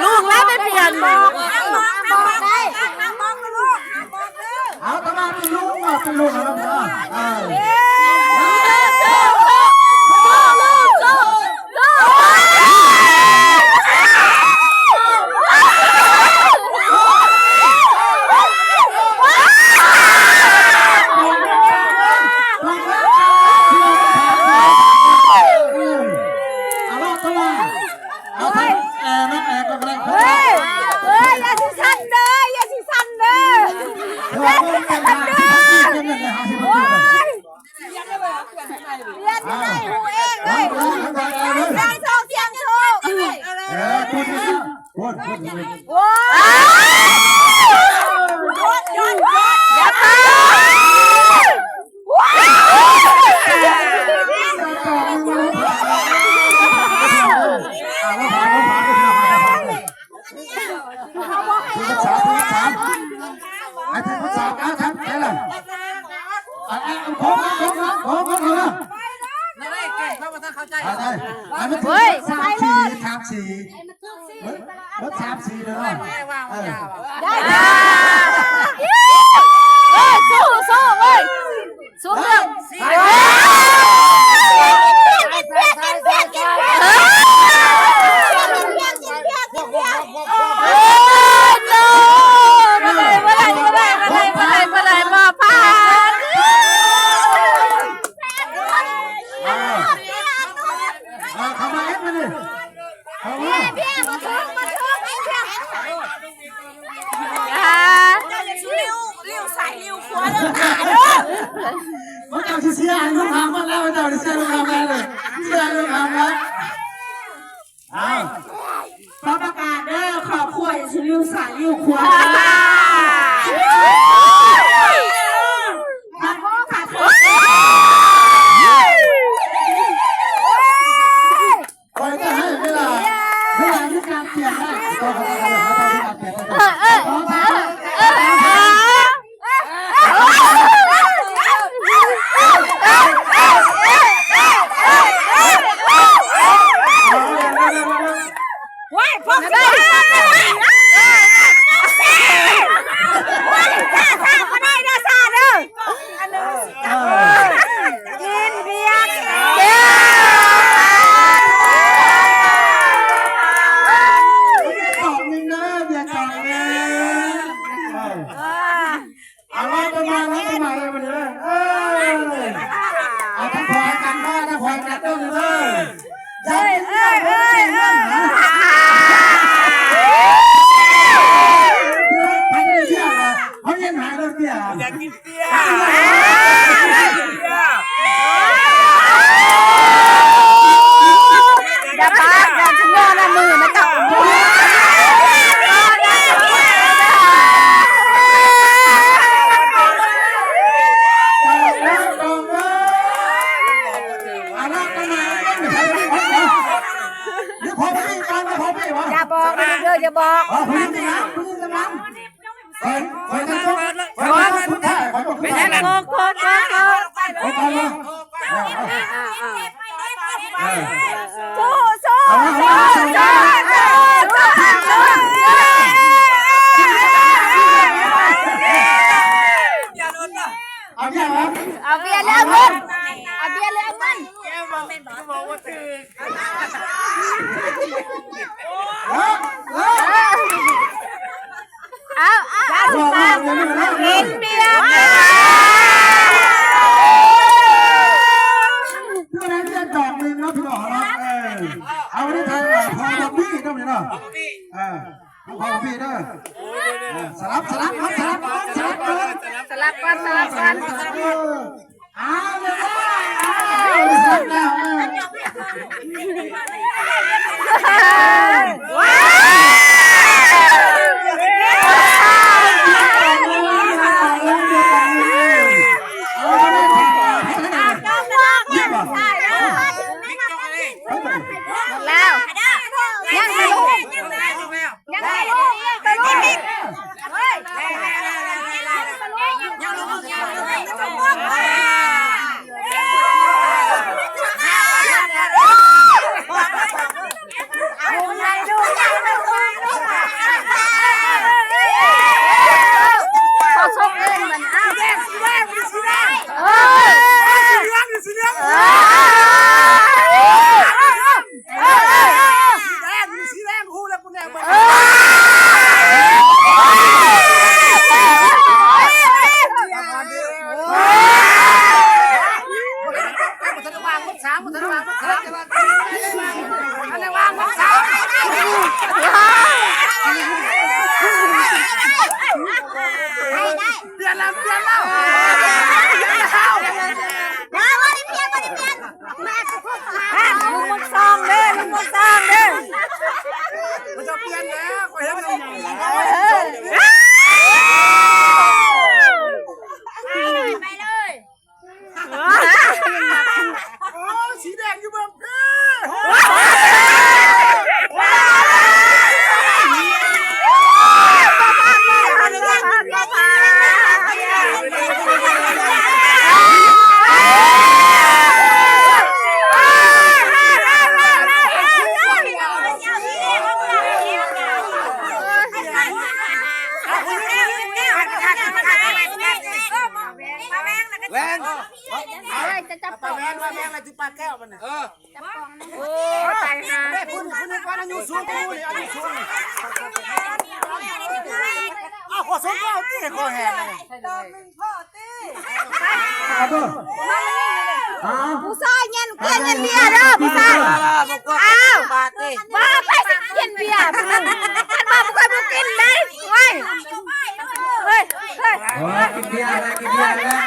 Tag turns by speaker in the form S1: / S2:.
S1: ลูกแล้วไม่เปลี่ยนบอกได้
S2: เอาตะมาเป็นลูกเป็นลูกนะครับไอ้ท่านผู้ชมเอาท่านไปเลยโค้งเลยไม่ได้เก่งเพราะว่าท่านเข้าใจเฮ้ยทำสี่รถทำสี่เลย
S1: ได้สู้เว้ยสู้เรื่อง
S2: มันเจ้าที่เสียลูกหางมาแล้วเจ้าที่เสียลูกหางมาเลยเสียลูกหางมา
S3: ขอประกาศเด้อขอบคุณชิลิวสายลิวขวามาพ่อค่ะ
S2: คอยจะให้เวลาที่การเปลี่ยนได้ก็ขอให้การเปลี่ยน
S1: อย่าบอกเอาเบียร์แล้วมึงเอาเบียร์แล้วมึงบอกว่าถือกินเบียร์
S2: พี่นั้นจะดอกหนึ่งนะพี่บอกนะเอาไปทางพอดอกบี้ต้องมีเนาะพอพี่เนาะสลับกัน
S1: เอาเลย เฮ้ยจะจับปอง
S4: แม่อะไรที่ปลาแก้วมันเนี่ย
S1: จับปองโอ้ตายห่า
S4: คุณว่าอายุสูงกูนี่อายุสูงอ้าวขอสมก็ตีขอแหกเลย
S2: เอาตัวเอา
S1: ผู้ชายเงินเกลียนเงินเบียร์เด้อผู้ชายอ้าวมาไปสิเงินเบียร์มันมาบ่เคยบ่กินเลยเฮ้ยเฮ้ย
S2: กินเบียร์อะไรกินเบียร์อะไร